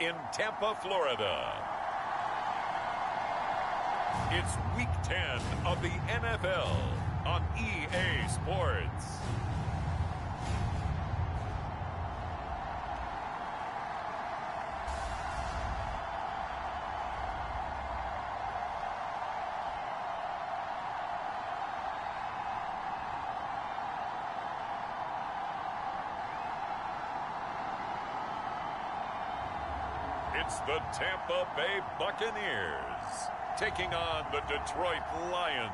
in Tampa, Florida. It's Week 10 of the NFL on EA Sports. It's the Tampa Bay Buccaneers taking on the Detroit Lions.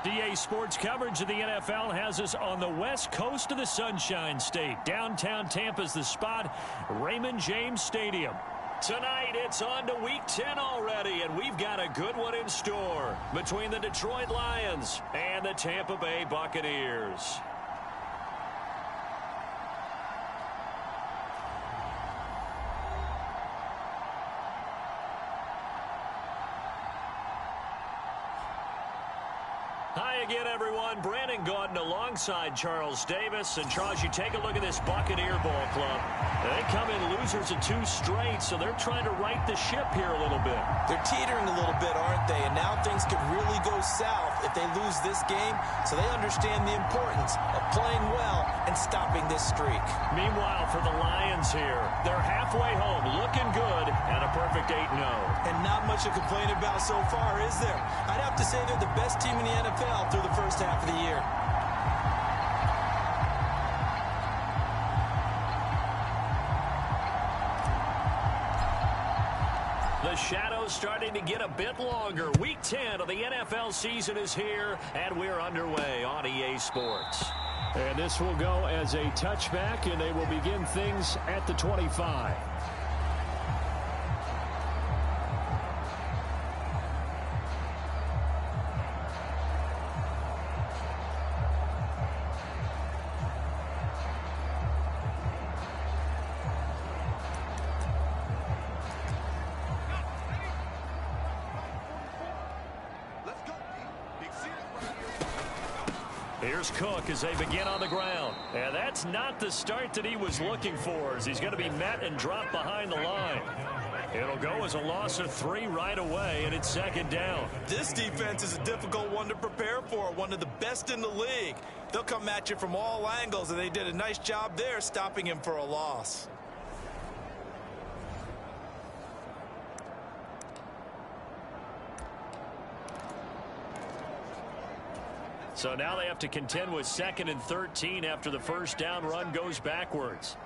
EA Sports coverage of the NFL has us on the west coast of the Sunshine State. Downtown Tampa's the spot, Raymond James Stadium. Tonight, it's on to Week 10 already, and we've got a good one in store between the Detroit Lions and the Tampa Bay Buccaneers. Hi again, everyone. Brandon Gaudin alongside Charles Davis. And, Charles, you take a look at this Buccaneer ball club. They come in losers of 2 straight, so they're trying to right the ship here a little bit. They're teetering a little bit, aren't they? And now things could really go south if they lose this game. So they understand the importance of playing well and stopping this streak. Meanwhile, for the Lions here, they're halfway home, looking good, and a perfect 8-0. And not much to complain about so far, is there? I'd have to say they're the best team in the NFL through the first half of the year. The shadow's starting to get a bit longer. Week 10 of the NFL season is here, and we're underway on EA Sports. And this will go as a touchback, and they will begin things at the 25. Here's Cook as they begin on the ground. And that's not the start that he was looking for, as he's going to be met and dropped behind the line. It'll go as a loss of 3 right away, and it's 2nd down. This defense is a difficult one to prepare for, one of the best in the league. They'll come at you from all angles, and they did a nice job there stopping him for a loss. So now they have to contend with 2nd and 13 after the first down run goes backwards.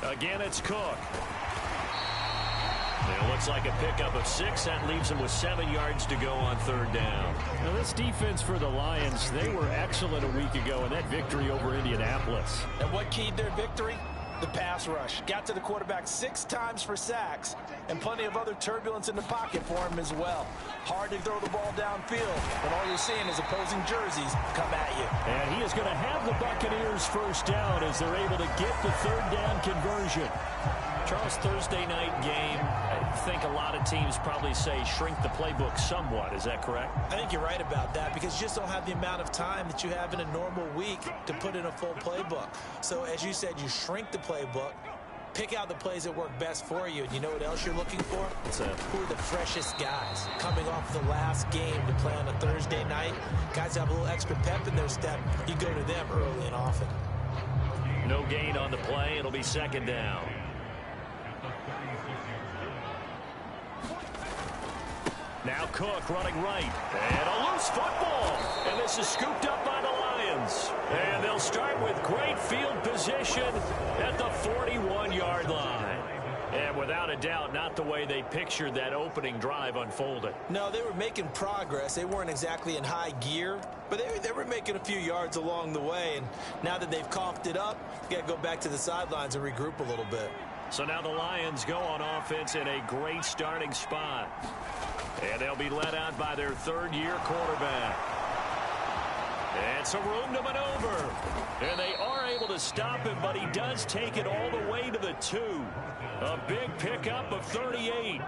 Again, it's Cook. It looks like a pickup of 6. That leaves them with 7 yards to go on 3rd down. Now, this defense for the Lions, they were excellent a week ago in that victory over Indianapolis. And what keyed their victory? The pass rush. Got to the quarterback 6 times for sacks, and plenty of other turbulence in the pocket for him as well. Hard to throw the ball downfield, but all you're seeing is opposing jerseys come at you. And he is going to have the Buccaneers first down as they're able to get the 3rd down conversion. Charles, Thursday night game, I think a lot of teams probably say shrink the playbook somewhat. Is that correct? I think you're right about that, because you just don't have the amount of time that you have in a normal week to put in a full playbook. So as you said, you shrink the playbook, pick out the plays that work best for you. And you know what else you're looking for? Who are the freshest guys coming off the last game to play on a Thursday night? Guys have a little extra pep in their step. You go to them early and often. No gain on the play. It'll be 2nd down. Now Cook running right. And a loose football. And this is scooped up by the Lions. And they'll start with great field position at the 41-yard line. And without a doubt, not the way they pictured that opening drive unfolded. No, they were making progress. They weren't exactly in high gear, but they were making a few yards along the way. And now that they've coughed it up, you got to go back to the sidelines and regroup a little bit. So now the Lions go on offense in a great starting spot. And they'll be led out by their 3rd-year quarterback. And some room to maneuver. And they are able to stop him, but he does take it all the way to the 2. A big pickup of 38.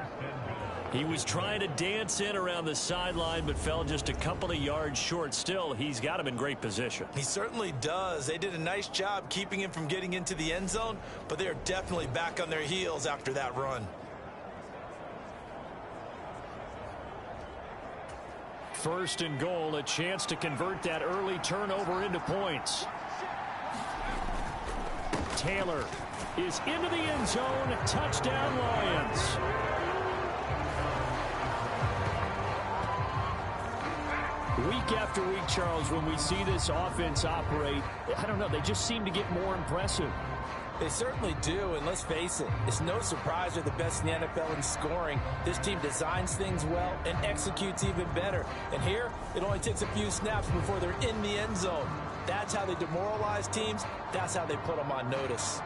He was trying to dance in around the sideline, but fell just a couple of yards short. Still, he's got him in great position. He certainly does. They did a nice job keeping him from getting into the end zone, but they're definitely back on their heels after that run. First and goal, a chance to convert that early turnover into points. Taylor is into the end zone. Touchdown, Lions. Week after week, Charles, when we see this offense operate, I don't know, they just seem to get more impressive. They certainly do, and let's face it, it's no surprise they're the best in the NFL in scoring. This team designs things well and executes even better. And here, it only takes a few snaps before they're in the end zone. That's how they demoralize teams. That's how they put them on notice.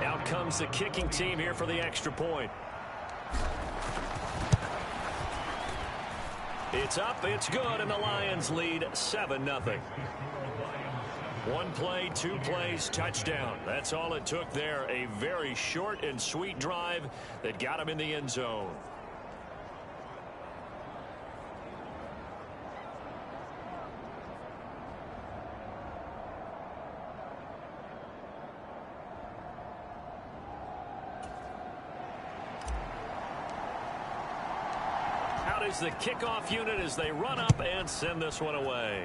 Out comes the kicking team here for the extra point. It's up, it's good, and the Lions lead 7-0. One play, 2 plays, touchdown. That's all it took there. A very short and sweet drive that got him in the end zone. Is the kickoff unit as they run up and send this one away.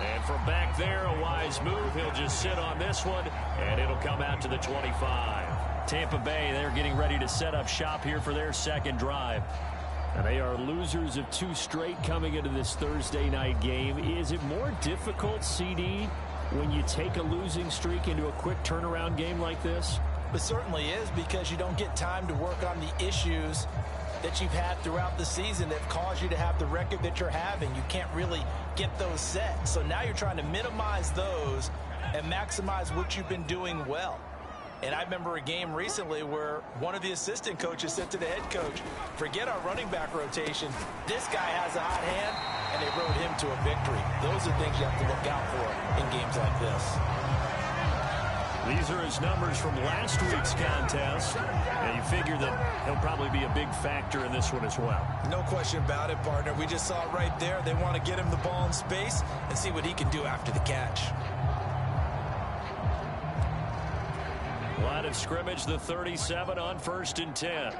And from back there, a wise move. He'll just sit on this one, and it'll come out to the 25. Tampa Bay, they're getting ready to set up shop here for their second drive. And they are losers of 2 straight coming into this Thursday night game. Is it more difficult, CD, when you take a losing streak into a quick turnaround game like this? It certainly is, because you don't get time to work on the issues that you've had throughout the season that have caused you to have the record that you're having. You can't really get those set. So now you're trying to minimize those and maximize what you've been doing well. And I remember a game recently where one of the assistant coaches said to the head coach, forget our running back rotation. This guy has a hot hand, and they rode him to a victory. Those are things you have to look out for in games like this. These are his numbers from last week's contest. And you figure that he'll probably be a big factor in this one as well. No question about it, partner. We just saw it right there. They want to get him the ball in space and see what he can do after the catch. Line of scrimmage, the 37 on 1st and 10.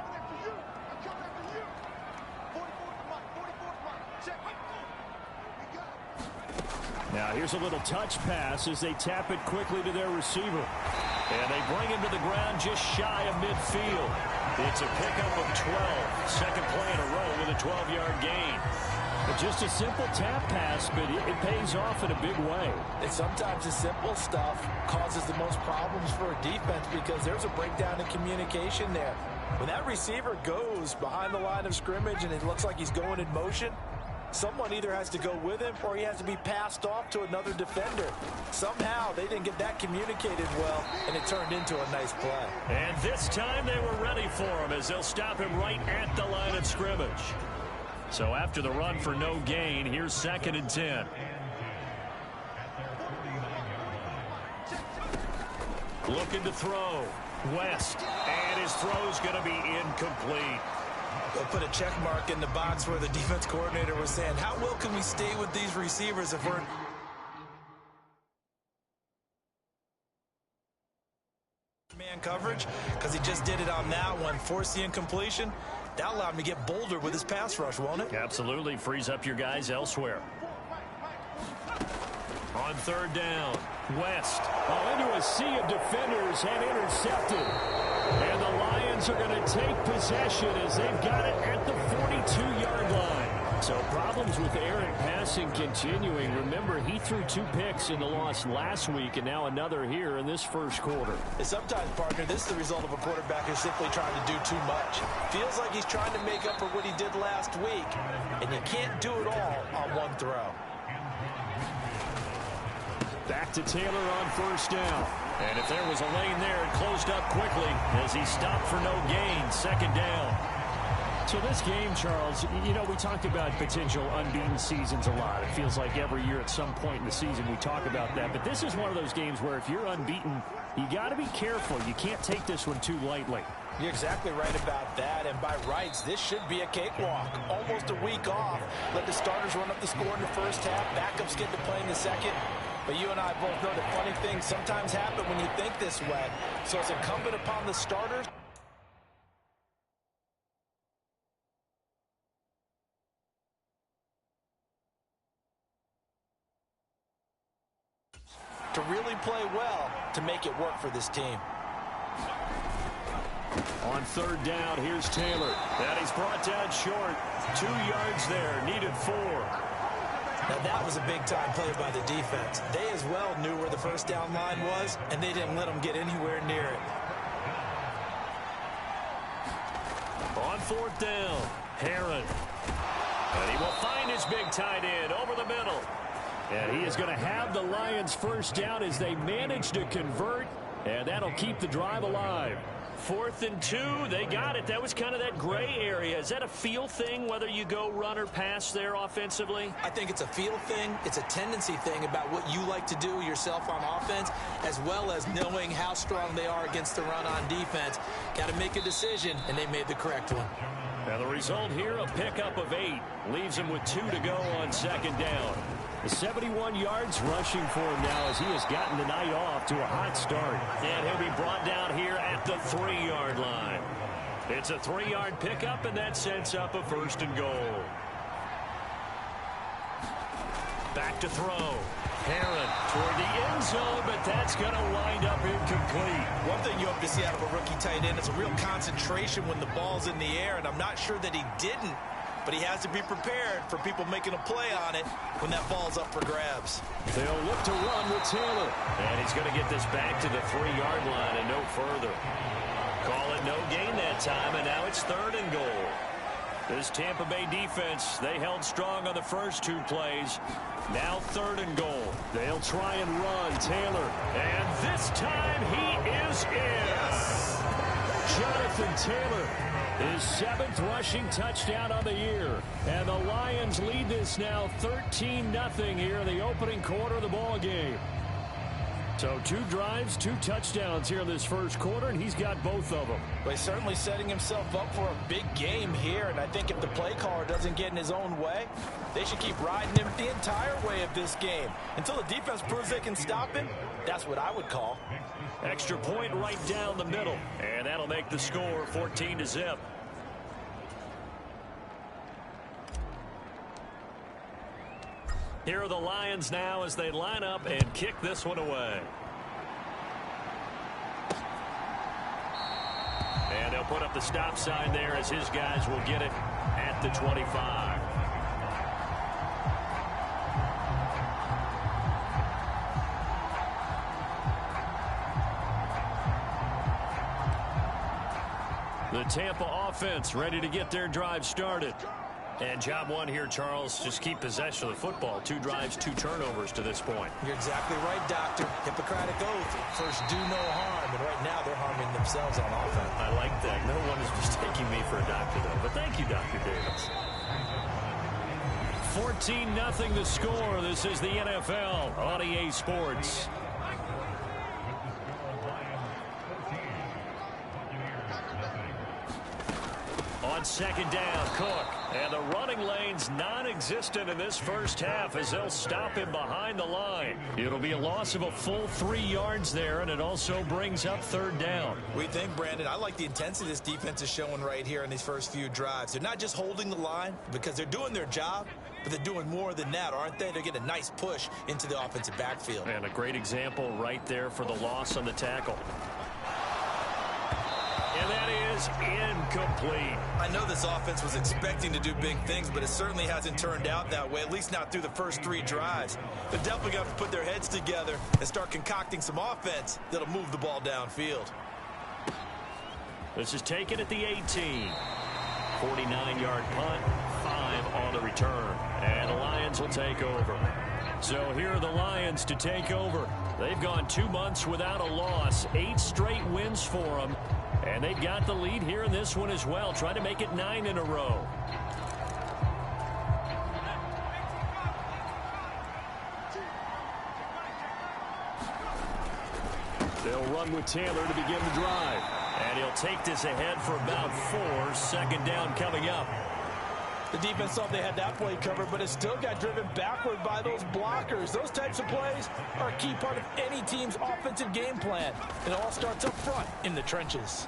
Now here's a little touch pass as they tap it quickly to their receiver. And they bring him to the ground just shy of midfield. It's a pickup of 12. Second play in a row with a 12-yard gain. But just a simple tap pass, but it pays off in a big way. And sometimes the simple stuff causes the most problems for a defense because there's a breakdown in communication there. When that receiver goes behind the line of scrimmage and it looks like he's going in motion, someone either has to go with him or he has to be passed off to another defender. Somehow they didn't get that communicated well, and it turned into a nice play. And this time they were ready for him as they'll stop him right at the line of scrimmage. So after the run for no gain, here's 2nd and 10. Looking to throw. West. And his throw's going to be incomplete. They'll put a check mark in the box where the defense coordinator was saying, how well can we stay with these receivers if we're man coverage? Because he just did it on that one. Force the incompletion. That allowed him to get bolder with his pass rush, won't it? Absolutely. Frees up your guys elsewhere. On 3rd down, West. Oh, into a sea of defenders and intercepted. And the Lions are going to take possession as they've got it at the 42-yard line. So problems with Aaron passing continuing. Remember, he threw 2 picks in the loss last week and now another here in this first quarter. And sometimes, partner, this is the result of a quarterback who's simply trying to do too much. Feels like he's trying to make up for what he did last week. And you can't do it all on one throw. Back to Taylor on 1st down. And if there was a lane there, it closed up quickly as he stopped for no gain. 2nd down. So this game, Charles, you know, we talked about potential unbeaten seasons a lot. It feels like every year at some point in the season we talk about that. But this is one of those games where if you're unbeaten, you got to be careful. You can't take this one too lightly. You're exactly right about that, and by rights, this should be a cakewalk. Almost a week off. Let the starters run up the score in the first half. Backups get to play in the second. But you and I both know that funny things sometimes happen when you think this way. So it's incumbent upon the starters to really play well to make it work for this team. On third down, here's Taylor. And he's brought down short. 2 yards there, needed 4. Now that was a big-time play by the defense. They as well knew where the first down line was, and they didn't let them get anywhere near it. On fourth down, Herron. And he will find his big tight end over the middle. And he is going to have the Lions first down as they manage to convert, and that'll keep the drive alive. 4th and 2, they got it. That was kind of that gray area. Is that a feel thing, whether you go run or pass there offensively? I think it's a feel thing. It's a tendency thing about what you like to do yourself on offense, as well as knowing how strong they are against the run on defense. Got to make a decision, and they made the correct one. Now the result here, a pickup of 8. Leaves him with 2 to go on second down. The 71 yards rushing for him now as he has gotten the night off to a hot start. And he'll be brought down here at the 3-yard line. It's a 3-yard pickup, and that sets up a 1st and goal. Back to throw. Herron toward the end zone, but that's going to wind up incomplete. One thing you hope to see out of a rookie tight end is a real concentration when the ball's in the air, and I'm not sure that he didn't. But he has to be prepared for people making a play on it when that ball's up for grabs. They'll look to run with Taylor. And he's going to get this back to the 3-yard line and no further. Call it no gain that time, and now it's 3rd and goal. This Tampa Bay defense, they held strong on the first 2 plays. Now 3rd and goal. They'll try and run Taylor. And this time he is in. Yes. Jonathan Taylor. His 7th rushing touchdown of the year. And the Lions lead this now 13-0 here in the opening quarter of the ball game. So 2 drives, 2 touchdowns here in this first quarter, and he's got both of them. But he's certainly setting himself up for a big game here. And I think if the play caller doesn't get in his own way, they should keep riding him the entire way of this game. Until the defense proves they can stop him, that's what I would call. Extra point right down the middle. And that'll make the score 14-0. Here are the Lions now as they line up and kick this one away. And they'll put up the stop sign there as his guys will get it at the 25. The Tampa offense ready to get their drive started. And job 1 here, Charles, just keep possession of the football. 2 drives, 2 turnovers to this point. You're exactly right, Doctor. Hippocratic oath. First, do no harm. And right now, they're harming themselves on offense. I like that. No one is mistaking me for a doctor, though. But thank you, Dr. Davis. 14-0 the score. This is the NFL on EA Sports. On second down, Cook. And the running lane's non-existent in this first half as they'll stop him behind the line. It'll be a loss of a full 3 yards there, and it also brings up 3rd down. We think, Brandon, I like the intensity this defense is showing right here in these first few drives. They're not just holding the line because they're doing their job, but they're doing more than that, aren't they? They're getting a nice push into the offensive backfield. And a great example right there for the loss on the tackle. And that is incomplete. I know this offense was expecting to do big things, but it certainly hasn't turned out that way, at least not through the first 3 drives. They're definitely going to put their heads together and start concocting some offense that'll move the ball downfield. This is taken at the 18. 49-yard punt, 5 on the return. And the Lions will take over. So here are the Lions to take over. They've gone 2 months without a loss, 8 straight wins for them. And they've got the lead here in this one as well, trying to make it 9 in a row. They'll run with Taylor to begin the drive. And he'll take this ahead for about 4. Second down coming up. The defense thought they had that play covered, but it still got driven backward by those blockers. Those types of plays are a key part of any team's offensive game plan. It all starts up front in the trenches.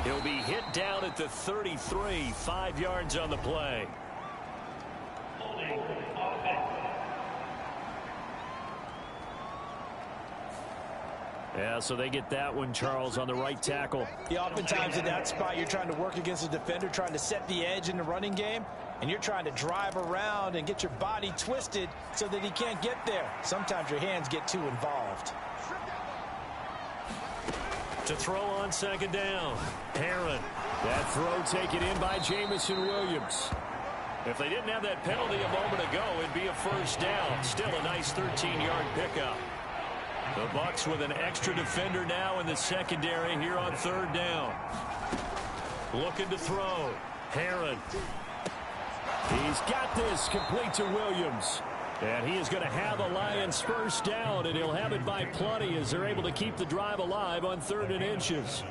He'll be hit down at the 33, 5 yards on the play. Yeah, so they get that one, Charles, on the right tackle. Yeah, oftentimes in that spot, you're trying to work against a defender, trying to set the edge in the running game, and you're trying to drive around and get your body twisted so that he can't get there. Sometimes your hands get too involved. To throw on second down, Herron. That throw taken in by Jamison Williams. If they didn't have that penalty a moment ago, it'd be a first down. Still a nice 13-yard pickup. The Bucs with an extra defender now in the secondary here on third down. Looking to throw. Herron. He's got this complete to Williams. And he is going to have the Lions first down, and he'll have it by plenty as they're able to keep the drive alive on 3rd and inches.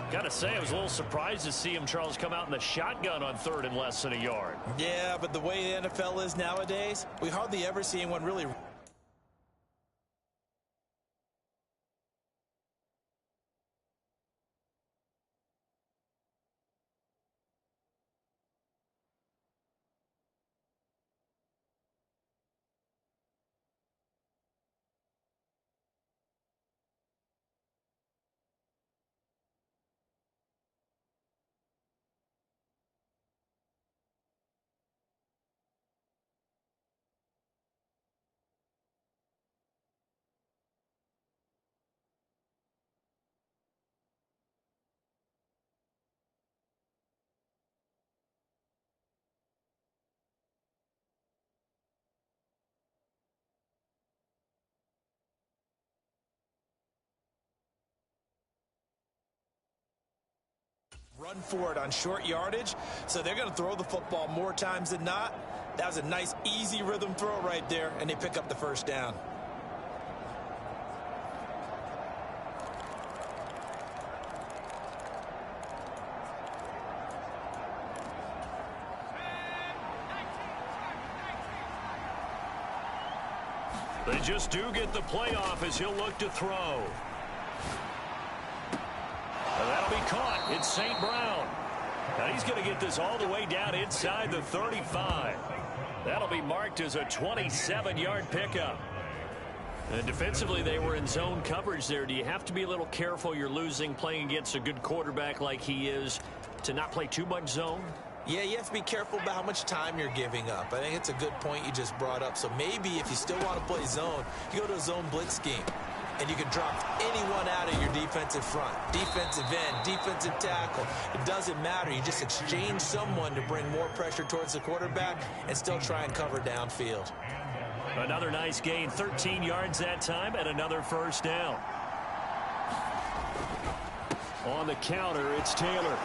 Got to say, I was a little surprised to see him, Charles, come out in the shotgun on 3rd and less than a yard. Yeah, but the way the NFL is nowadays, we hardly ever see anyone really... run for it on short yardage, so they're going to throw the football more times than not. That was a nice, easy rhythm throw right there, and they pick up the first down. They just do get the playoff as he'll look to throw. And that'll be caught. It's St. Brown. Now he's going to get this all the way down inside the 35. That'll be marked as a 27-yard pickup. And defensively, they were in zone coverage there. Do you have to be a little careful you're losing playing against a good quarterback like he is to not play too much zone? Yeah, you have to be careful about how much time you're giving up. I think it's a good point you just brought up. So maybe if you still want to play zone, you go to a zone blitz scheme. And you can drop anyone out of your defensive front. Defensive end, defensive tackle. It doesn't matter. You just exchange someone to bring more pressure towards the quarterback and still try and cover downfield. Another nice gain, 13 yards that time, and another first down. On the counter, it's Taylor.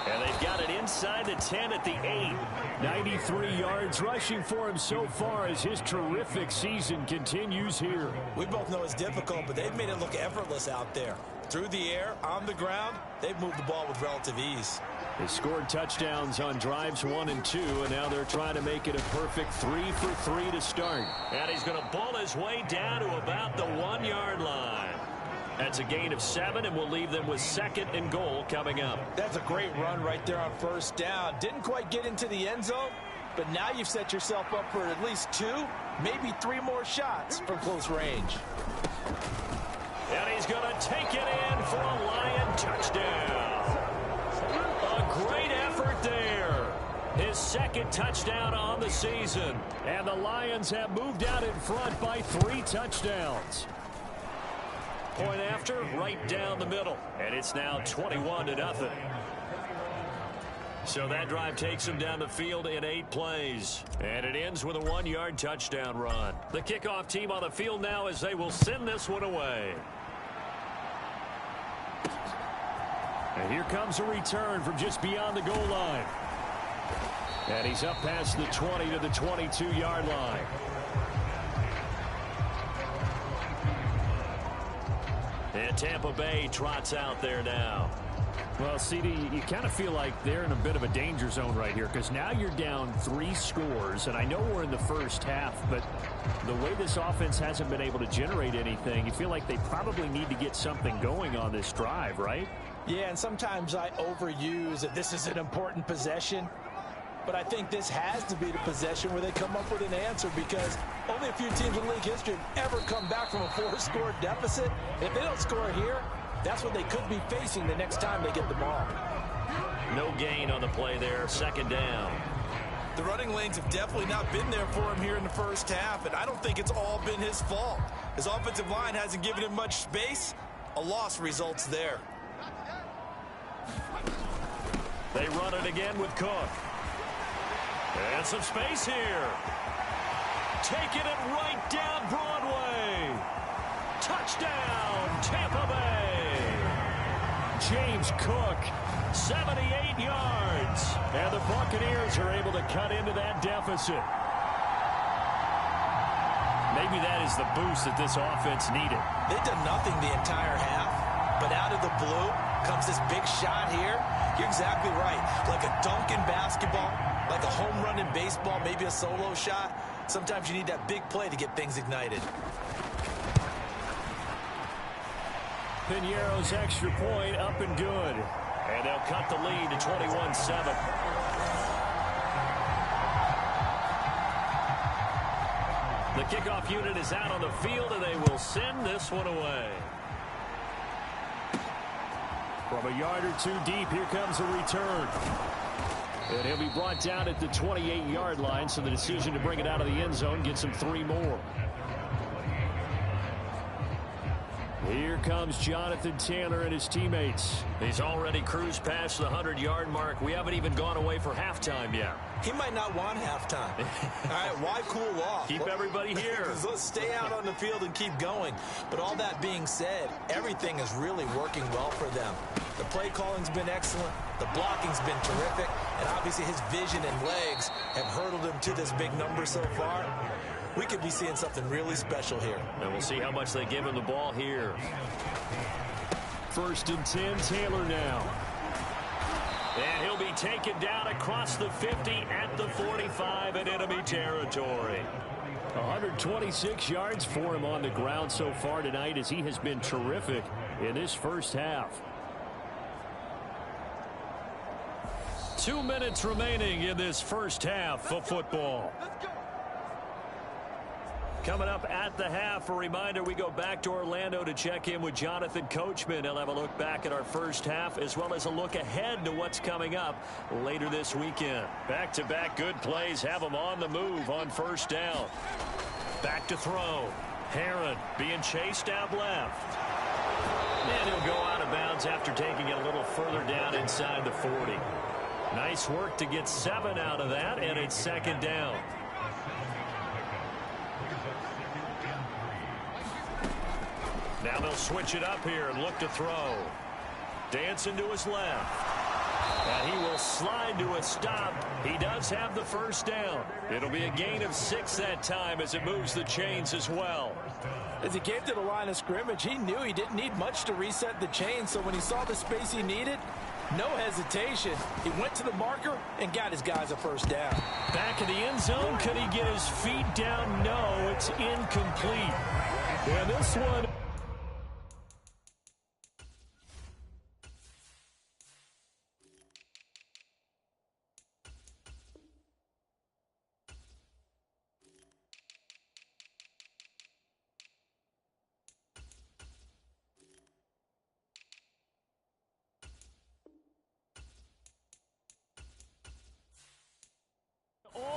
And they've got it inside the 10 at the 8. 93 yards rushing for him so far as his terrific season continues here. We both know it's difficult, but they've made it look effortless out there. Through the air, on the ground, they've moved the ball with relative ease. They scored touchdowns on drives 1 and 2, and now they're trying to make it a perfect 3 for 3 to start. And he's going to bull his way down to about the 1-yard line. That's a gain of 7, and we'll leave them with 2nd and goal coming up. That's a great run right there on first down. Didn't quite get into the end zone, but now you've set yourself up for at least 2, maybe 3 more shots from close range. And he's going to take it in for a Lion touchdown. A great effort there. His 2nd touchdown on the season. And the Lions have moved out in front by 3 touchdowns. Point after, right down the middle. And it's now 21-0. So that drive takes them down the field in 8 plays. And it ends with a 1-yard touchdown run. The kickoff team on the field now as they will send this one away. And here comes a return from just beyond the goal line. And he's up past the 20 to the 22-yard line. And Tampa Bay trots out there now. Well, CD, you kind of feel like they're in a bit of a danger zone right here because now you're down 3 scores, and I know we're in the first half, but the way this offense hasn't been able to generate anything, you feel like they probably need to get something going on this drive, right? Yeah, and sometimes I overuse that this is an important possession, but I think this has to be the possession where they come up with an answer because only a few teams in league history have ever come back from a 4-score deficit. If they don't score here, that's what they could be facing the next time they get the ball. No gain on the play there, second down. The running lanes have definitely not been there for him here in the first half, and I don't think it's all been his fault. His offensive line hasn't given him much space. A loss results there. They run it again with Cook. And some space here. Taking it right down Broadway. Touchdown, Tampa Bay. James Cook, 78 yards. And the Buccaneers are able to cut into that deficit. Maybe that is the boost that this offense needed. They've done nothing the entire half, but out of the blue comes this big shot here. You're exactly right. Like a dunk in basketball, like a home run in baseball, maybe a solo shot. Sometimes you need that big play to get things ignited. Piñeiro's extra point up and good. And they'll cut the lead to 21-7. The kickoff unit is out on the field, and they will send this one away. From a yard or 2 deep, here comes a return. And he'll be brought down at the 28-yard line, so the decision to bring it out of the end zone gets him 3 more. Here comes Jonathan Taylor and his teammates. He's already cruised past the 100-yard mark. We haven't even gone away for halftime yet. He might not want halftime. All right, why cool off? Keep everybody here. Let's stay out on the field and keep going. But all that being said, everything is really working well for them. The play calling's been excellent. The blocking's been terrific. And obviously his vision and legs have hurdled him to this big number so far. We could be seeing something really special here. And we'll see how much they give him the ball here. 1st and 10, Taylor now. And he'll be taken down across the 50 at the 45 in enemy territory. 126 yards for him on the ground so far tonight as he has been terrific in this first half. 2 minutes remaining in this first half of football. Coming up at the half, a reminder, we go back to Orlando to check in with Jonathan Coachman. He'll have a look back at our first half as well as a look ahead to what's coming up later this weekend. Back-to-back good plays have them on the move on first down. Back to throw. Herron being chased out left. And he'll go out of bounds after taking it a little further down inside the 40. Nice work to get 7 out of that, and it's second down. Now they'll switch it up here and look to throw. Dancing to his left. And he will slide to a stop. He does have the first down. It'll be a gain of 6 that time as it moves the chains as well. As he came to the line of scrimmage, he knew he didn't need much to reset the chain. So when he saw the space he needed, no hesitation. He went to the marker and got his guys a first down. Back in the end zone, could he get his feet down? No, it's incomplete. And this one...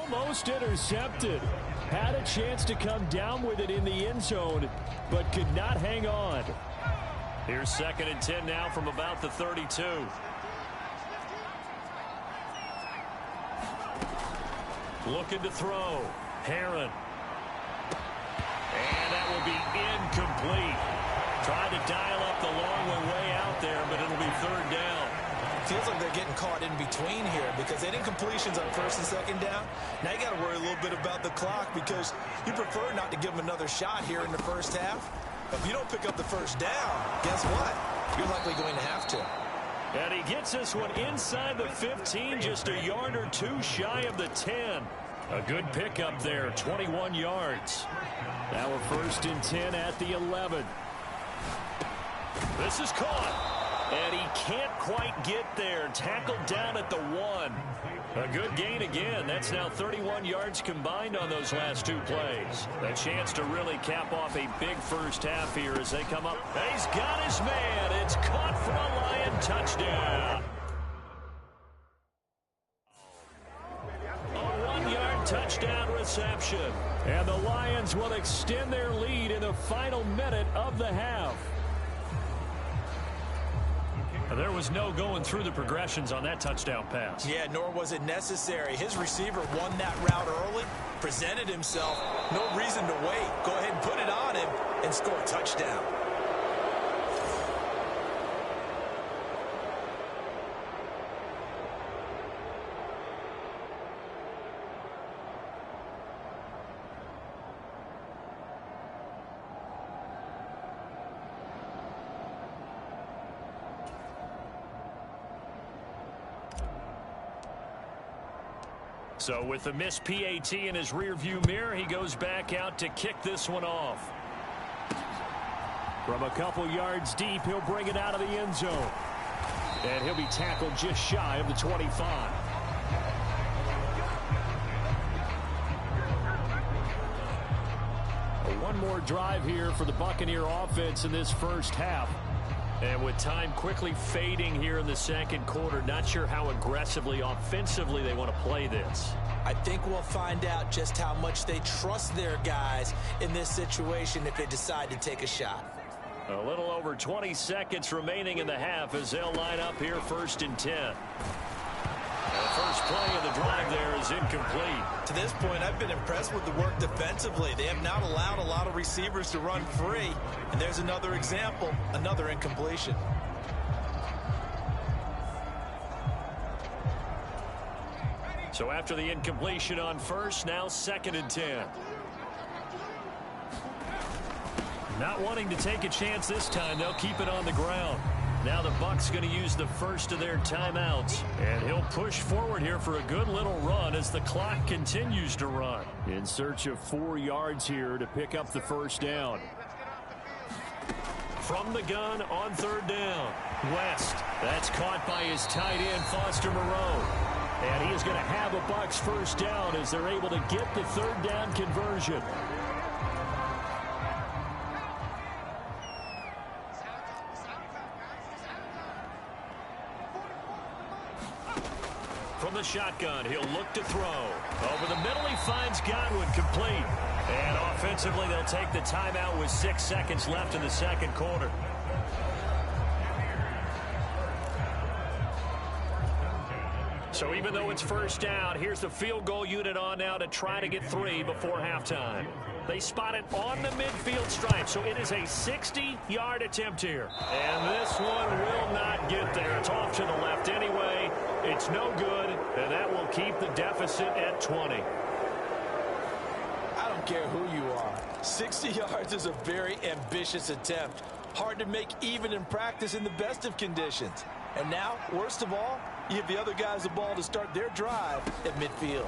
Almost intercepted. Had a chance to come down with it in the end zone, but could not hang on. Here's 2nd and 10 now from about the 32. Looking to throw. Herron. And that will be incomplete. Tried to dial up the long way out there, but it'll be 3rd down. feels like they're getting caught in between here because they didn't completions on first and second down. Now you got to worry a little bit about the clock because you prefer not to give them another shot here in the first half. If you don't pick up the first down, guess what? You're likely going to have to. And he gets this one inside the 15, just a yard or two shy of the 10. A good pickup there, 21 yards. Now a 1st and 10 at the 11. This is caught. And he can't quite get there. Tackled down at the 1. A good gain again. That's now 31 yards combined on those last two plays. A chance to really cap off a big first half here as they come up. He's got his man. It's caught for a Lion touchdown. A 1-yard touchdown reception. And the Lions will extend their lead in the final minute of the half. There was no going through the progressions on that touchdown pass. Yeah, nor was it necessary. His receiver won that route early, presented himself. No reason to wait. Go ahead and put it on him and score a touchdown. So with the missed PAT in his rearview mirror, he goes back out to kick this one off. From a couple yards deep, he'll bring it out of the end zone. And he'll be tackled just shy of the 25. One more drive here for the Buccaneer offense in this first half. And with time quickly fading here in the second quarter, not sure how aggressively, offensively they want to play this. I think we'll find out just how much they trust their guys in this situation if they decide to take a shot. A little over 20 seconds remaining in the half as they'll line up here 1st and 10. The first play of the drive there is incomplete. To this point, I've been impressed with the work defensively. They have not allowed a lot of receivers to run free. And there's another example, another incompletion. So after the incompletion on first, now 2nd and 10. Not wanting to take a chance this time, they'll keep it on the ground. Now the Bucs going to use the first of their timeouts. And he'll push forward here for a good little run as the clock continues to run. In search of 4 yards here to pick up the first down. From the gun on 3rd down. West. That's caught by his tight end, Foster Moreau. And he is going to have a Bucs first down as they're able to get the 3rd down conversion. From the shotgun, he'll look to throw. Over the middle, he finds Godwin, complete. And offensively, they'll take the timeout with 6 seconds left in the second quarter. So even though it's first down, here's the field goal unit on now to try to get 3 before halftime. They spot it on the midfield stripe, so it is a 60-yard attempt here. And this one will not get there. It's off to the left anyway. It's no good, and that will keep the deficit at 20. I don't care who you are. 60 yards is a very ambitious attempt. Hard to make even in practice in the best of conditions. And now, worst of all, you give the other guys the ball to start their drive at midfield.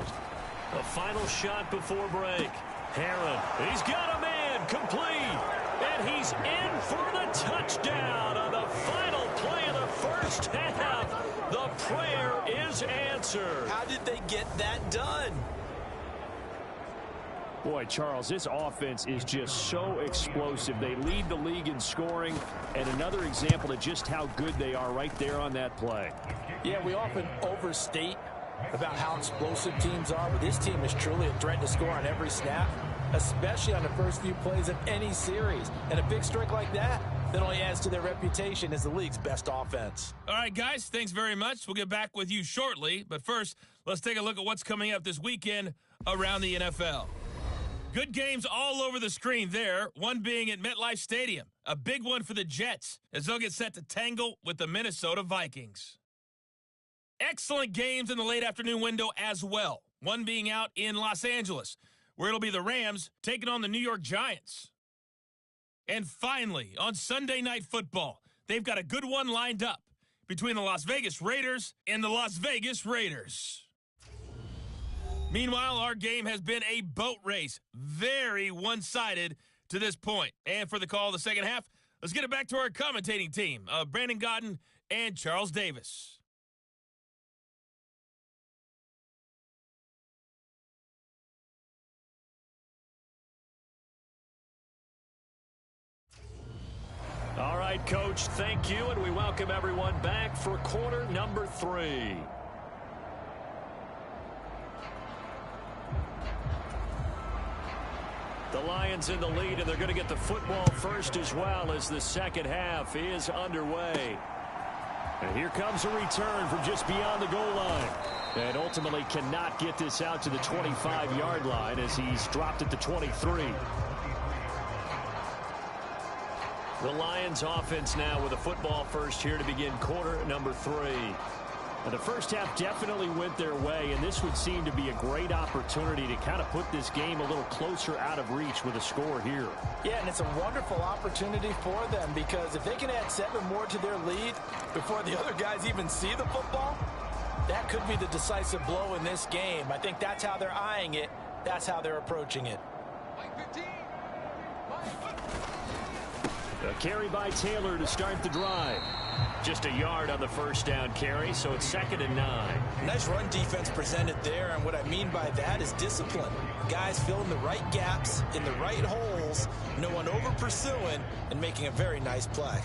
A final shot before break. Herron, he's got a man, complete. And he's in for the touchdown on the final play of the first half. The prayer is answered. How did they get that done? Boy, Charles, this offense is just so explosive. They lead the league in scoring, and another example of just how good they are right there on that play. Yeah, we often overstate about how explosive teams are, but this team is truly a threat to score on every snap, especially on the first few plays of any series. And a big streak like that only adds to their reputation as the league's best offense. All right, guys, thanks very much. We'll get back with you shortly. But first, let's take a look at what's coming up this weekend around the NFL. Good games all over the screen there, one being at MetLife Stadium. A big one for the Jets as they'll get set to tangle with the Minnesota Vikings. excellent games in the late afternoon window as well. One being out in Los Angeles, where it'll be the Rams taking on the New York Giants. And finally, on Sunday Night Football, they've got a good one lined up between the Las Vegas Raiders and the Las Vegas Raiders. Meanwhile, our game has been a boat race, very one-sided to this point. And for the call of the second half, let's get it back to our commentating team of Brandon Gaudin and Charles Davis. All right, Coach, thank you, and we welcome everyone back for quarter number 3. The Lions in the lead, and they're going to get the football first as well as the second half is underway. And here comes a return from just beyond the goal line. And ultimately cannot get this out to the 25-yard line as he's dropped at the 23. The Lions offense now with a football first here to begin quarter number 3. And the first half definitely went their way, and this would seem to be a great opportunity to kind of put this game a little closer out of reach with a score here. Yeah, and it's a wonderful opportunity for them because if they can add 7 more to their lead before the other guys even see the football, that could be the decisive blow in this game. I think that's how they're eyeing it. That's how they're approaching it. A carry by Taylor to start the drive. Just a yard on the first down carry, so it's 2nd and 9. Nice run defense presented there, and what I mean by that is discipline. Guys filling the right gaps in the right holes, no one over pursuing, and making a very nice play.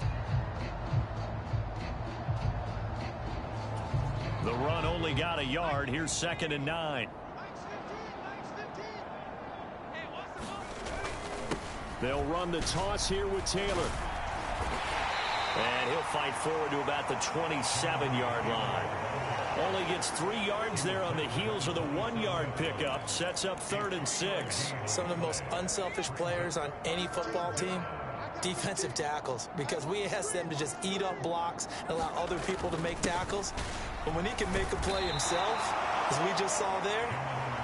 The run only got a yard. Here's 2nd and 9. They'll run the toss here with Taylor. And he'll fight forward to about the 27-yard line. Only gets 3 yards there on the heels of the 1-yard pickup. Sets up 3rd and 6. Some of the most unselfish players on any football team, defensive tackles, because we ask them to just eat up blocks and allow other people to make tackles. But when he can make a play himself, as we just saw there,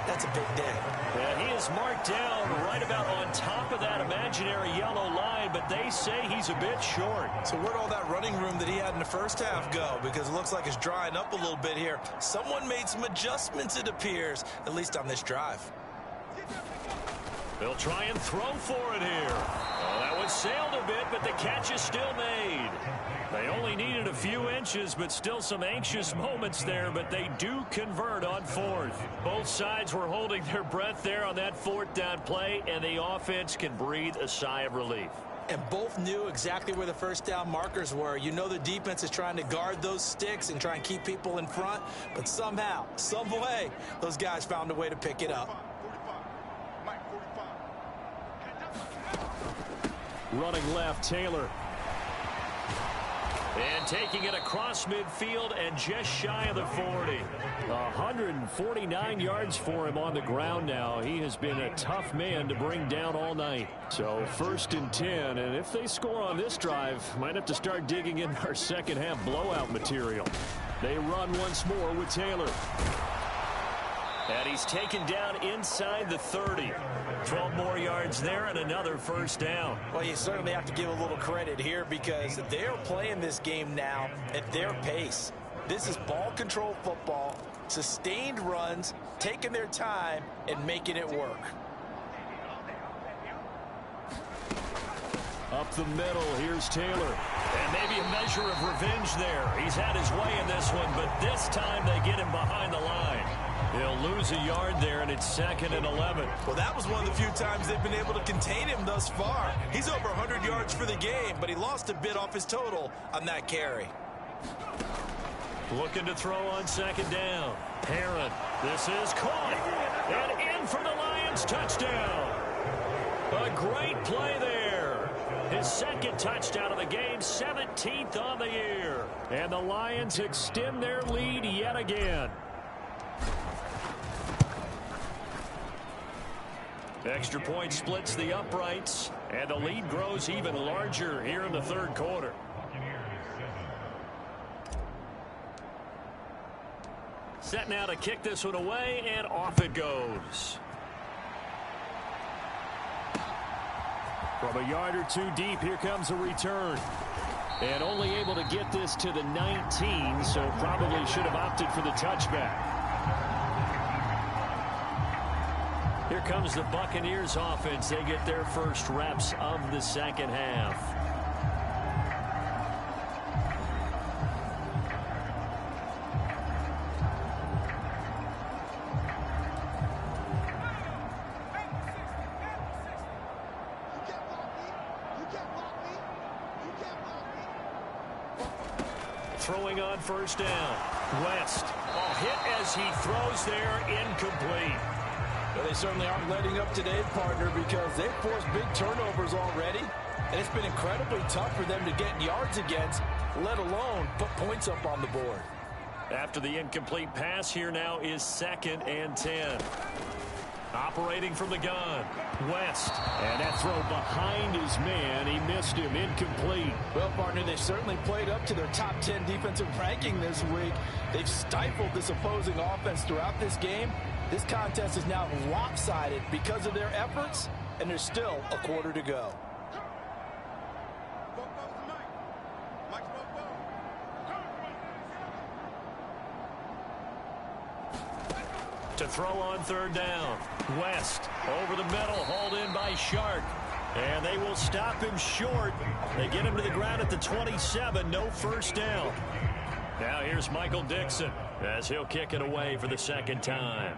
that's a big day. Yeah, he is marked down right about on top of that imaginary yellow line, but they say he's a bit short. So where'd all that running room that he had in the first half go? Because it looks like it's drying up a little bit here. Someone made some adjustments, it appears, at least on this drive. They'll try and throw for it here. Oh, that one sailed a bit, but the catch is still made. They only needed a few inches, but still some anxious moments there, but they do convert on 4th. Both sides were holding their breath there on that 4th down play, and the offense can breathe a sigh of relief. And both knew exactly where the first down markers were. You know the defense is trying to guard those sticks and try and keep people in front, but somehow, some way, those guys found a way to pick it up. Running left, Taylor. And taking it across midfield and just shy of the 40. 149 yards for him on the ground now. He has been a tough man to bring down all night. So 1st and 10, and if they score on this drive, might have to start digging in our second half blowout material. They run once more with Taylor. And he's taken down inside the 30. 12 more yards there and another first down. Well, you certainly have to give a little credit here because they're playing this game now at their pace. This is ball control football, sustained runs, taking their time and making it work. Up the middle, here's Taylor. And maybe a measure of revenge there. He's had his way in this one, but this time they get him behind the line. He'll lose a yard there, and it's 2nd and 11. Well, that was one of the few times they've been able to contain him thus far. He's over 100 yards for the game, but he lost a bit off his total on that carry. Looking to throw on 2nd down. Herron, this is caught. And in for the Lions, touchdown. A great play there. His 2nd touchdown of the game, 17th on the year. And the Lions extend their lead yet again. Extra point splits the uprights, and the lead grows even larger here in the 3rd quarter. Set now to kick this one away, and off it goes. From a yard or two deep, here comes a return. And only able to get this to the 19, so probably should have opted for the touchback. Here comes the Buccaneers offense. They get their first reps of the second half. Throwing on first down. West. Hit as he throws there, incomplete. Well, they certainly aren't letting up today, partner, because they've forced big turnovers already, and it's been incredibly tough for them to get yards against, let alone put points up on the board. After the incomplete pass, here now is 2nd and 10. Operating from the gun, West. And that throw behind his man. He missed him, incomplete. Well, partner, they certainly played up to their top 10 defensive ranking this week. They've stifled this opposing offense throughout this game. This contest is now lopsided because of their efforts, and there's still a quarter to go. To throw on third down. West over the middle, hauled in by Shark. And they will stop him short. They get him to the ground at the 27, no first down. Now here's Michael Dixon as he'll kick it away for the second time.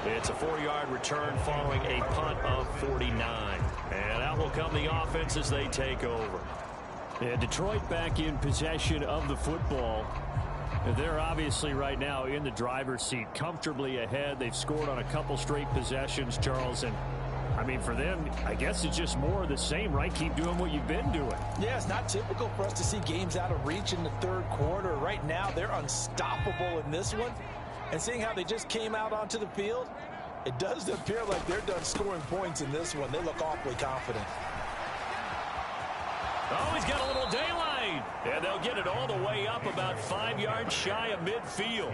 It's a 4-yard return following a punt of 49. And out will come the offense as they take over. Yeah, Detroit back in possession of the football. They're obviously right now in the driver's seat, comfortably ahead. They've scored on a couple straight possessions, Charles. And, I mean, for them, I guess it's just more of the same, right? Keep doing what you've been doing. Yeah, it's not typical for us to see games out of reach in the third quarter. Right now, they're unstoppable in this one. And seeing how they just came out onto the field, it does appear like they're done scoring points in this one. They look awfully confident. Oh, he's got a little daylight. And they'll get it all the way up about 5 yards shy of midfield.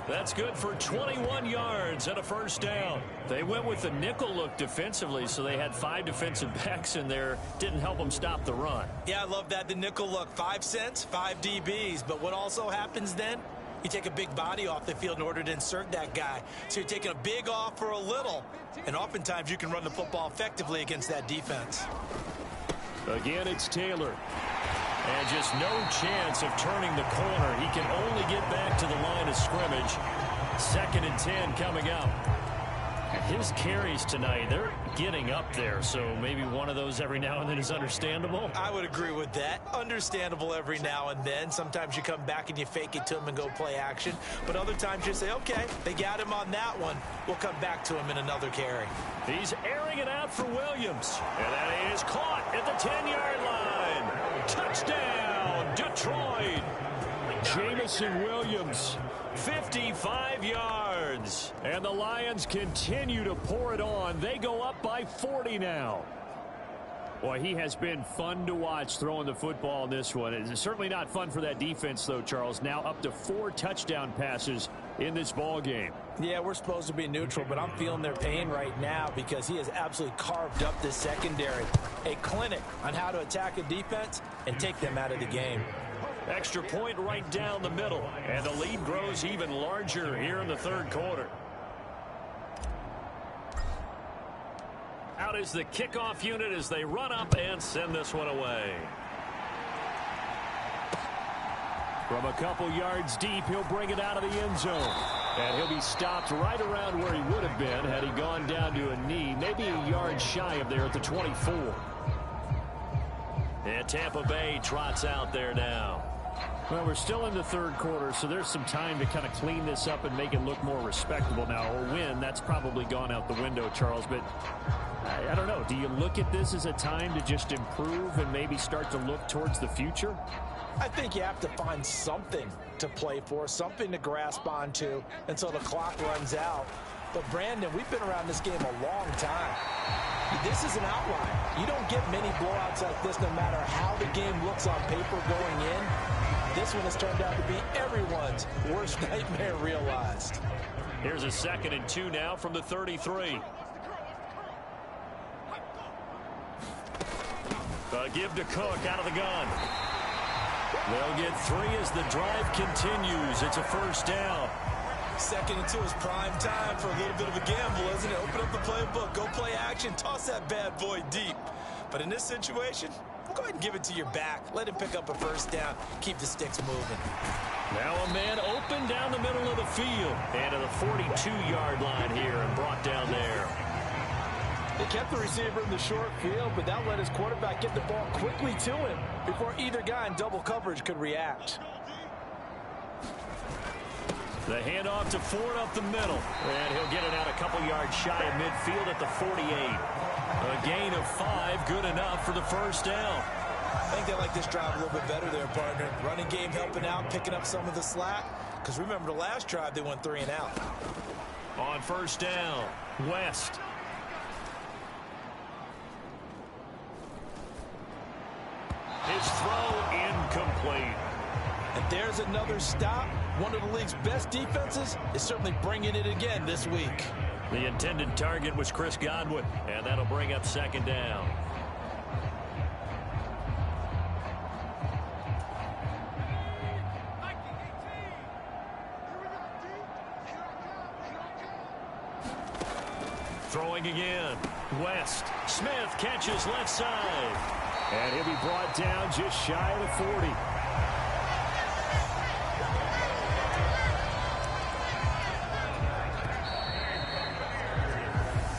That's good for 21 yards and a first down. They went with the nickel look defensively, so they had 5 defensive backs in there. Didn't help them stop the run. Yeah, I love that, the nickel look. 5 cents, 5 DBs. But what also happens then? You take a big body off the field in order to insert that guy. So you're taking a big off for a little. And oftentimes you can run the football effectively against that defense. Again, it's Taylor. And just no chance of turning the corner. He can only get back to the line of scrimmage. 2nd and 10 coming up. His carries tonight, they're getting up there, so maybe one of those every now and then is understandable. I would agree with that. Understandable every now and then. Sometimes you come back and you fake it to him and go play action. But other times you say, okay, they got him on that one. We'll come back to him in another carry. He's airing it out for Williams. And that is caught at the 10-yard line. Touchdown, Detroit. Jamison Williams, 55 yards. And the Lions continue to pour it on. They go up by 40 now. Boy, he has been fun to watch throwing the football in this one. It's certainly not fun for that defense, though, Charles. Now up to 4 touchdown passes in this ball game. Yeah, we're supposed to be neutral, but I'm feeling their pain right now because he has absolutely carved up this secondary. A clinic on how to attack a defense and take them out of the game. Extra point right down the middle, and the lead grows even larger here in the third quarter. Out is the kickoff unit as they run up and send this one away. From a couple yards deep, he'll bring it out of the end zone. And he'll be stopped right around where he would have been had he gone down to a knee, maybe a yard shy of there at the 24. And Tampa Bay trots out there now. Well, we're still in the third quarter, so there's some time to kind of clean this up and make it look more respectable now. A win, that's probably gone out the window, Charles, but I don't know. Do you look at this as a time to just improve and maybe start to look towards the future? I think you have to find something to play for, something to grasp onto until the clock runs out. But, Brandon, we've been around this game a long time. This is an outlier. You don't get many blowouts like this no matter how the game looks on paper going in. This one has turned out to be everyone's worst nightmare realized. Here's a 2nd and 2 now from the 33. Give to Cook out of the gun. They'll get 3 as the drive continues. It's a 1st down. 2nd and 2 is prime time for a little bit of a gamble, isn't it? Open up the playbook, go play action, toss that bad boy deep. But in this situation, go ahead and give it to your back. Let him pick up a 1st down. Keep the sticks moving. Now a man open down the middle of the field. And to the 42-yard line here and brought down there. They kept the receiver in the short field, but that let his quarterback get the ball quickly to him before either guy in double coverage could react. The handoff to Ford up the middle. And he'll get it out a couple yards shy of midfield at the 48. A gain of 5, good enough for the 1st down. I think they like this drive a little bit better there, partner. Running game helping out, picking up some of the slack. Because remember, the last drive, they went 3 and out. On 1st down, West. His throw incomplete. And there's another stop. One of the league's best defenses is certainly bringing it again this week. The intended target was Chris Godwin, and that'll bring up 2nd down. Throwing again. West. Smith catches left side. And he'll be brought down just shy of the 40.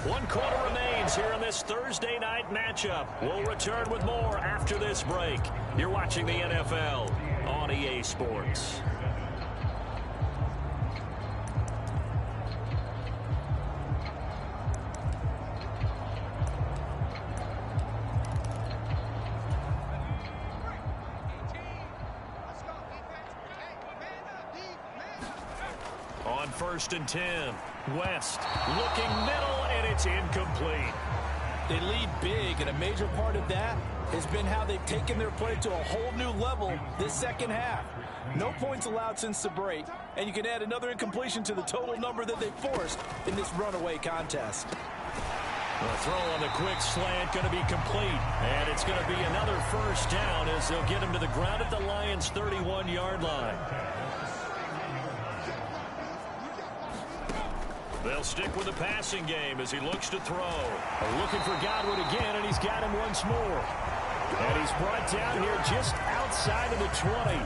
One quarter remains here in this Thursday night matchup. We'll return with more after this break. You're watching the NFL on EA Sports. On 1st and 10, West looking middle, and it's incomplete. They lead big, and a major part of that has been how they've taken their play to a whole new level this 2nd half. No points allowed since the break, and you can add another incompletion to the total number that they forced in this runaway contest. The throw on the quick slant going to be complete, and it's going to be another 1st down as they'll get him to the ground at the Lions' 31-yard line. They'll stick with the passing game as he looks to throw. Looking for Godwin again, and he's got him once more. And he's brought down here just outside of the 20.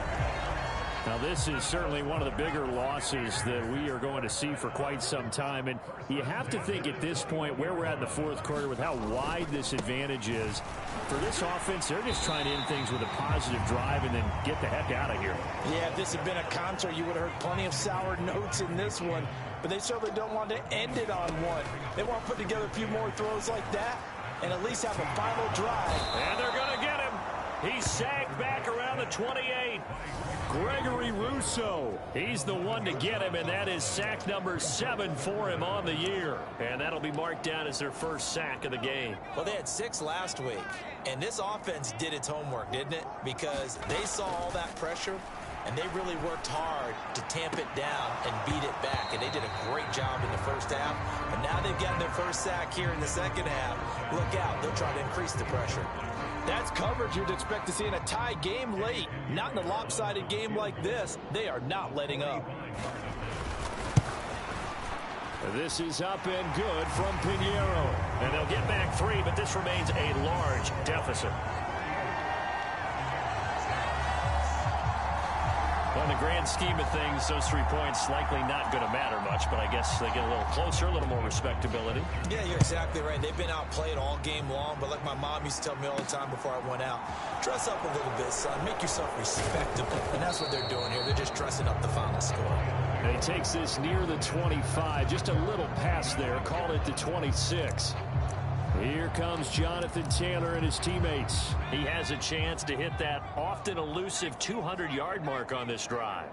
Now, this is certainly one of the bigger losses that we are going to see for quite some time. And you have to think at this point where we're at in the 4th quarter with how wide this advantage is. For this offense, they're just trying to end things with a positive drive and then get the heck out of here. Yeah, if this had been a concert, you would have heard plenty of sour notes in this one. But they certainly don't want to end it on one. They want to put together a few more throws like that and at least have a final drive. And they're going to get him. He's sagged back around the 28. Gregory Rousseau. He's the one to get him, and that is sack number 7 for him on the year. And that'll be marked down as their 1st sack of the game. Well, they had 6 last week, and this offense did its homework, didn't it? Because they saw all that pressure, and they really worked hard to tamp it down and beat it back. And they did a great job in the 1st half. But now they've gotten their 1st sack here in the 2nd half. Look out. They'll try to increase the pressure. That's coverage you'd expect to see in a tie game late. Not in a lopsided game like this. They are not letting up. This is up and good from Pinheiro. And they'll get back 3, but this remains a large deficit. Well, in the grand scheme of things, those 3 points likely not going to matter much, but I guess they get a little closer, a little more respectability. Yeah, you're exactly right. They've been outplayed all game long, but like my mom used to tell me all the time before I went out, dress up a little bit, son. Make yourself respectable. And that's what they're doing here. They're just dressing up the final score. And he takes this near the 25, just a little past there, call it the 26. Here comes Jonathan Taylor and his teammates. He has a chance to hit that often elusive 200-yard mark on this drive.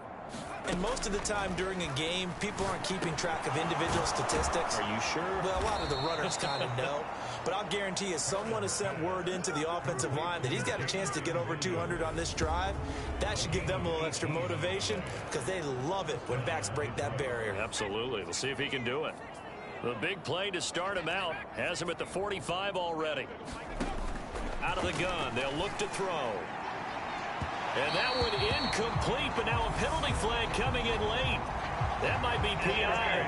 And most of the time during a game, people aren't keeping track of individual statistics. Are you sure? Well, a lot of the runners kind of know. But I'll guarantee you, someone has sent word into the offensive line that he's got a chance to get over 200 on this drive. That should give them a little extra motivation because they love it when backs break that barrier. Absolutely. We'll see if he can do it. The big play to start him out has him at the 45 already. Out of the gun, they'll look to throw. And that one incomplete, but now a penalty flag coming in late. That might be PI.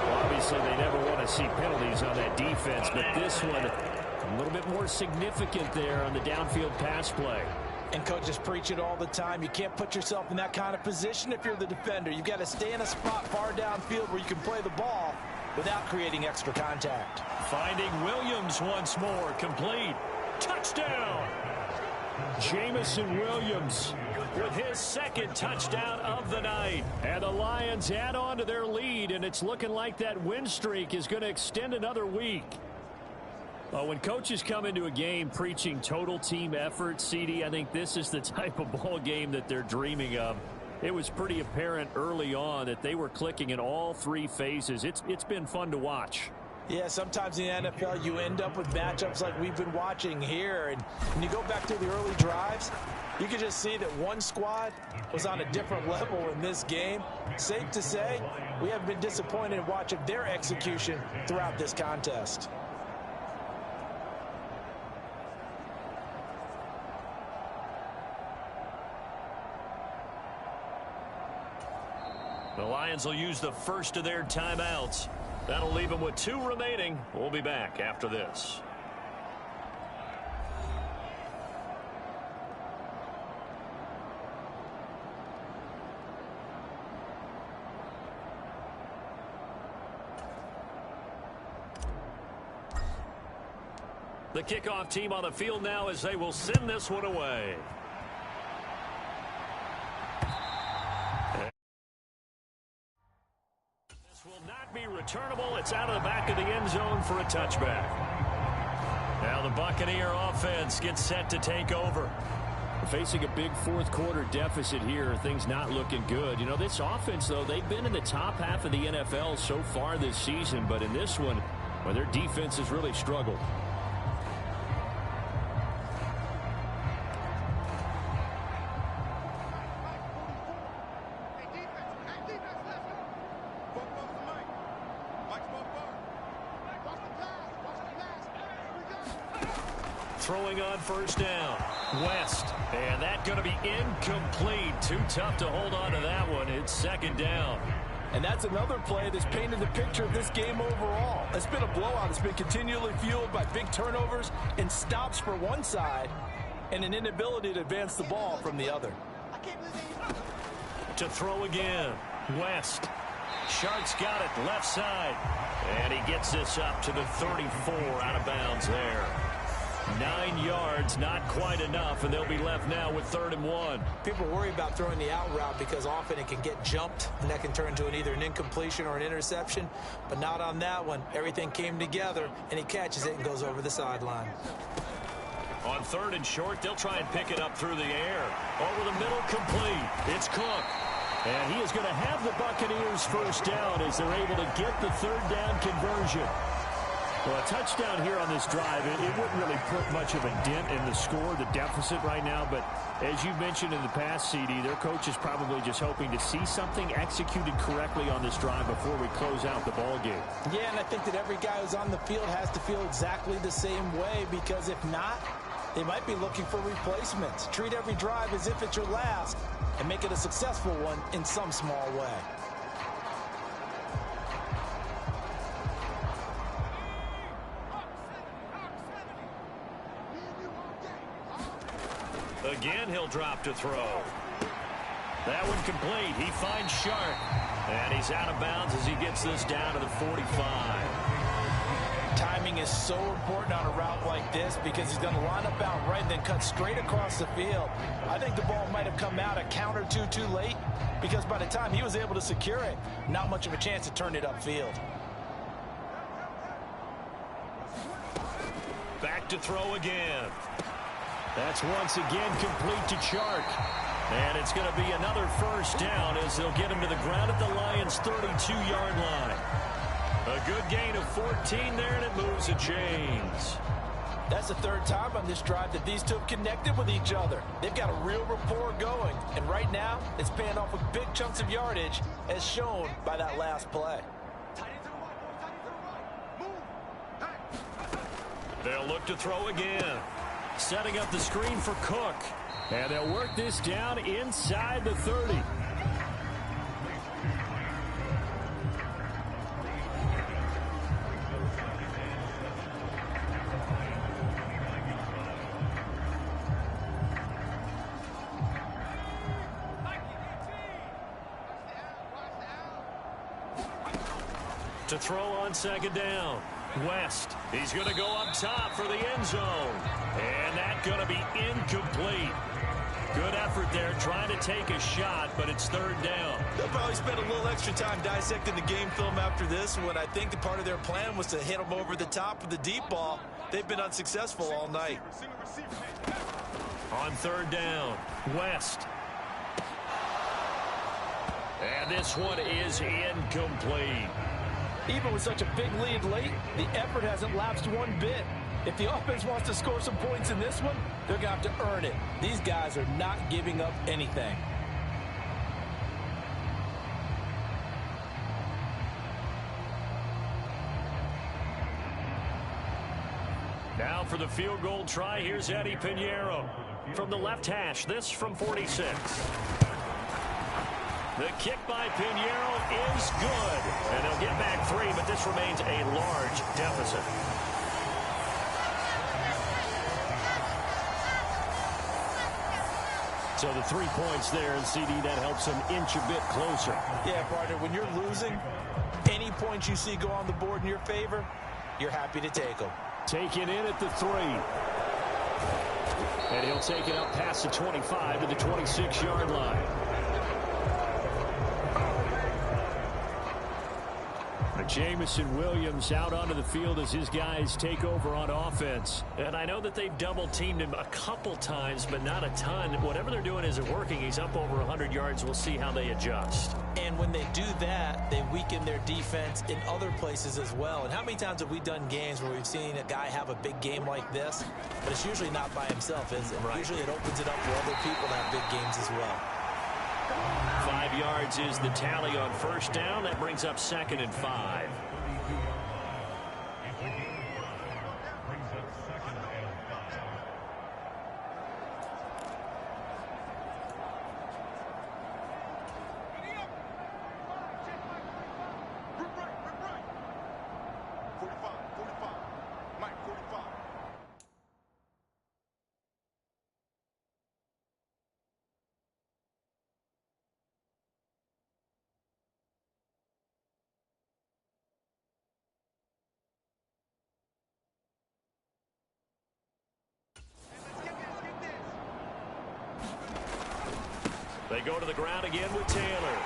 Well, obviously, they never want to see penalties on that defense, but this one a little bit more significant there on the downfield pass play. And coaches preach it all the time. You can't put yourself in that kind of position if you're the defender. You've got to stay in a spot far downfield where you can play the ball without creating extra contact. Finding Williams once more, complete. Touchdown! Jamison Williams with his second touchdown of the night. And the Lions add on to their lead, and it's looking like that win streak is going to extend another week. When coaches come into a game preaching total team effort, CD, I think this is the type of ball game that they're dreaming of. It was pretty apparent early on that they were clicking in all three phases. It's been fun to watch. Yeah, sometimes in the NFL you end up with matchups like we've been watching here. And when you go back to the early drives, you can just see that one squad was on a different level in this game. Safe to say, we have been disappointed in watching their execution throughout this contest. The Lions will use the first of their timeouts. That'll leave them with 2 remaining. We'll be back after this. The kickoff team on the field now as they will send this one away. Be returnable. It's out of the back of the end zone for a touchback. Now the Buccaneer offense gets set to take over. Facing a big fourth quarter deficit here, things not looking good. You know, this offense, though, they've been in the top half of the NFL so far this season, but in this one, well, their defense has really struggled. Throwing on first down. West. And that's going to be incomplete. Too tough to hold on to that one. It's second down. And that's another play that's painted the picture of this game overall. It's been a blowout. It's been continually fueled by big turnovers and stops for one side and an inability to advance the ball from the other. To throw again. West. Shark's got it left side. And he gets this up to the 34 out of bounds there. 9 yards, not quite enough, and they'll be left now with 3rd and 1. People worry about throwing the out route because often it can get jumped, and that can turn into either an incompletion or an interception, but not on that one. Everything came together, and he catches it and goes over the sideline. On 3rd and short, they'll try and pick it up through the air. Over the middle, complete. It's Cook. And he is going to have the Buccaneers first down as they're able to get the 3rd down conversion. Well, a touchdown here on this drive, it wouldn't really put much of a dent in the score, the deficit right now. But as you mentioned in the past, CD, their coach is probably just hoping to see something executed correctly on this drive before we close out the ball game. Yeah, and I think that every guy who's on the field has to feel exactly the same way, because if not, they might be looking for replacements. Treat every drive as if it's your last and make it a successful one in some small way. Again, he'll drop to throw. That one complete. He finds Shark. And he's out of bounds as he gets this down to the 45. Timing is so important on a route like this because he's going to line up out right and then cut straight across the field. I think the ball might have come out a count or two too late because by the time he was able to secure it, not much of a chance to turn it upfield. Back to throw again. That's once again complete to Chark. And it's going to be another first down as they'll get him to the ground at the Lions' 32-yard line. A good gain of 14 there, and it moves to James. That's the third time on this drive that these two have connected with each other. They've got a real rapport going. And right now, it's paying off with big chunks of yardage, as shown by that last play. They'll look to throw again. Setting up the screen for Cook. And they'll work this down inside the 30. To throw on second down. West. He's going to go up top for the end zone. And that's going to be incomplete. Good effort there trying to take a shot, but it's third down. They'll probably spend a little extra time dissecting the game film after this one. I think the part of their plan was to hit them over the top with the deep ball. They've been unsuccessful all night. On third down, West. And this one is incomplete. Even with such a big lead late, the effort hasn't lapsed one bit. If the offense wants to score some points in this one, they're going to have to earn it. These guys are not giving up anything. Now for the field goal try, here's Eddie Pinheiro. From the left hash, this from 46. The kick by Pinheiro is good. And they'll get back 3, but this remains a large deficit. So the 3 points there, and CD, that helps them inch a bit closer. Yeah, partner, when you're losing, any points you see go on the board in your favor, you're happy to take them. Taken in at the 3. And he'll take it up past the 25 to the 26-yard line. Jamison Williams out onto the field as his guys take over on offense. And I know that they've double-teamed him a couple times, but not a ton. Whatever they're doing isn't working. He's up over 100 yards. We'll see how they adjust. And when they do that, they weaken their defense in other places as well. And how many times have we done games where we've seen a guy have a big game like this? But it's usually not by himself, is it? Right. Usually it opens it up for other people to have big games as well. 5 yards is the tally on first down. That brings up 2nd and 5. They go to the ground again with Taylor.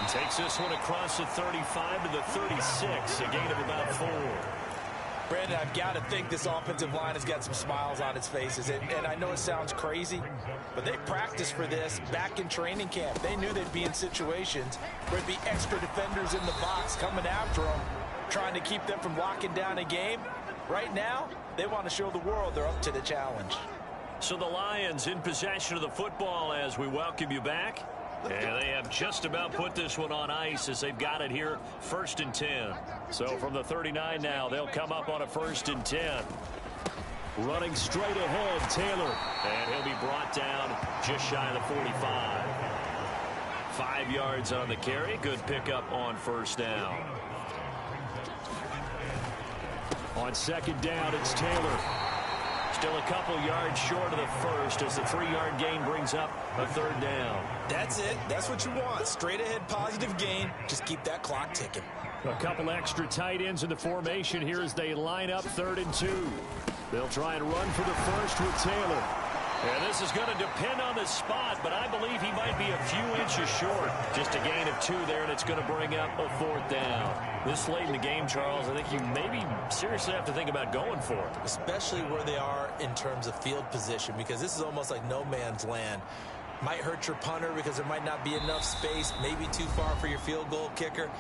He takes this one across the 35 to the 36, a gain of about 4. Brandon, I've got to think this offensive line has got some smiles on its faces. And I know it sounds crazy, but they practiced for this back in training camp. They knew they'd be in situations where there'd be extra defenders in the box coming after them, trying to keep them from locking down a game. Right now, they want to show the world they're up to the challenge. So the Lions in possession of the football as we welcome you back. And they have just about put this one on ice as they've got it here, 1st and 10. So from the 39 now, they'll come up on a 1st and 10. Running straight ahead, Taylor. And he'll be brought down just shy of the 45. 5 yards on the carry. Good pickup on first down. On second down, it's Taylor. Still a couple yards short of the first as the 3-yard gain brings up a 3rd down. That's it. That's what you want. Straight ahead positive gain. Just keep that clock ticking. A couple extra tight ends in the formation here as they line up 3rd and 2. They'll try and run for the first with Taylor. And this is going to depend on the spot, but I believe he might be a few inches short. Just a gain of 2 there, and it's going to bring up a 4th down. This late in the game, Charles, I think you maybe seriously have to think about going for it. Especially where they are in terms of field position, because this is almost like no man's land. Might hurt your punter because there might not be enough space, maybe too far for your field goal kicker.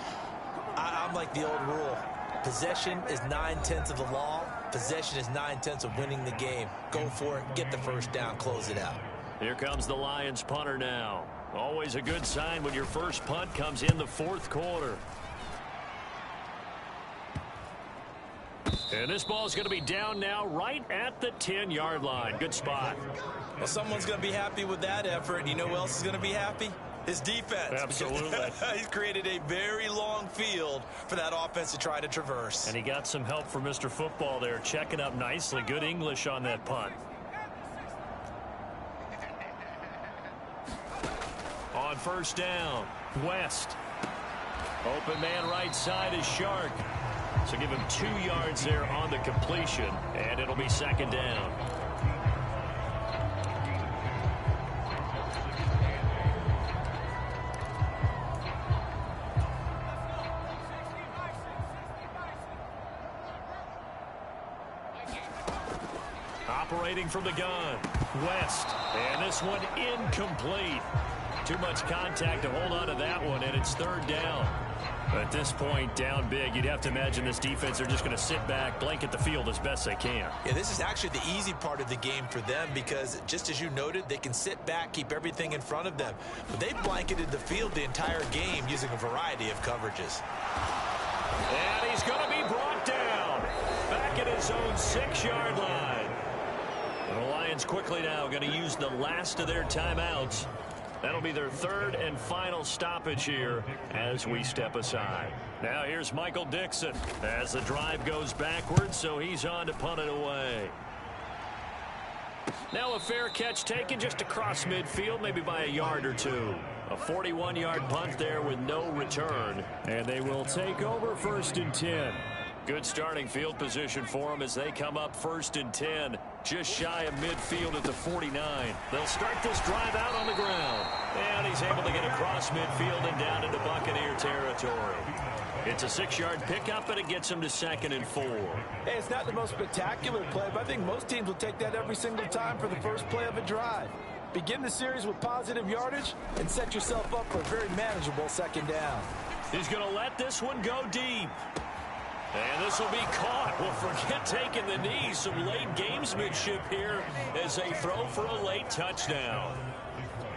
I'm like the old rule. Possession is 9/10 of the law. Possession is 9/10 of winning the game. Go for it, get the first down, close it out. Here comes the Lions punter now. Always a good sign when your first punt comes in the 4th quarter. And this ball is going to be down now right at the 10-yard line. Good spot. Well, someone's going to be happy with that effort. You know who else is going to be happy? His defense. Absolutely. He's created a very long field for that offense to try to traverse. And he got some help from Mr. Football there, checking up nicely. Good English on that punt. On first down, West. Open man right side is Shark. So give him 2 yards there on the completion, and it'll be 2nd down. Operating from the gun, West, and this one incomplete. Too much contact to hold on to that one, and it's 3rd down. At this point, down big, you'd have to imagine this defense are just going to sit back, blanket the field as best they can. Yeah, this is actually the easy part of the game for them because, just as you noted, they can sit back, keep everything in front of them. But they blanketed the field the entire game using a variety of coverages. And he's going to be brought down back at his own 6-yard line. The Lions quickly now going to use the last of their timeouts. That'll be their 3rd and final stoppage here as we step aside. Now here's Michael Dixon as the drive goes backwards, so he's on to punt it away. Now a fair catch taken just across midfield, maybe by a yard or 2. A 41-yard punt there with no return. And they will take over 1st and 10. Good starting field position for them as they come up 1st and 10. Just shy of midfield at the 49. They'll start this drive out on the ground. And he's able to get across midfield and down into Buccaneer territory. It's a 6-yard pickup, and it gets him to 2nd and 4. Hey, it's not the most spectacular play, but I think most teams will take that every single time for the first play of a drive. Begin the series with positive yardage and set yourself up for a very manageable 2nd down. He's going to let this one go deep. And this will be caught. Well, forget taking the knee. Some late gamesmanship here as they throw for a late touchdown.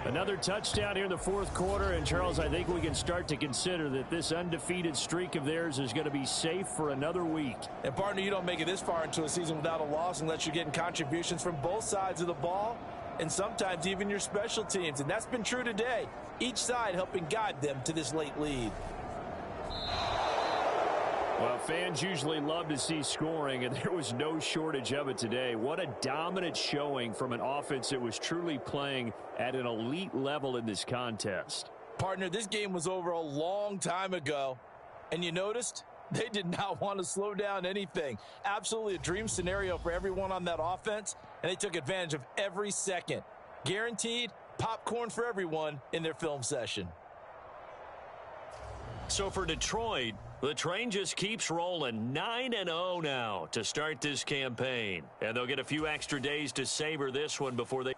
Another touchdown here in the 4th quarter. And, Charles, I think we can start to consider that this undefeated streak of theirs is going to be safe for another week. And, partner, you don't make it this far into a season without a loss unless you're getting contributions from both sides of the ball and sometimes even your special teams. And that's been true today. Each side helping guide them to this late lead. Well, fans usually love to see scoring, and there was no shortage of it today. What a dominant showing from an offense that was truly playing at an elite level in this contest. Partner, this game was over a long time ago, and you noticed they did not want to slow down anything. Absolutely a dream scenario for everyone on that offense, and they took advantage of every second. Guaranteed popcorn for everyone in their film session. So for Detroit, the train just keeps rolling. 9-0 now to start this campaign. And they'll get a few extra days to savor this one before they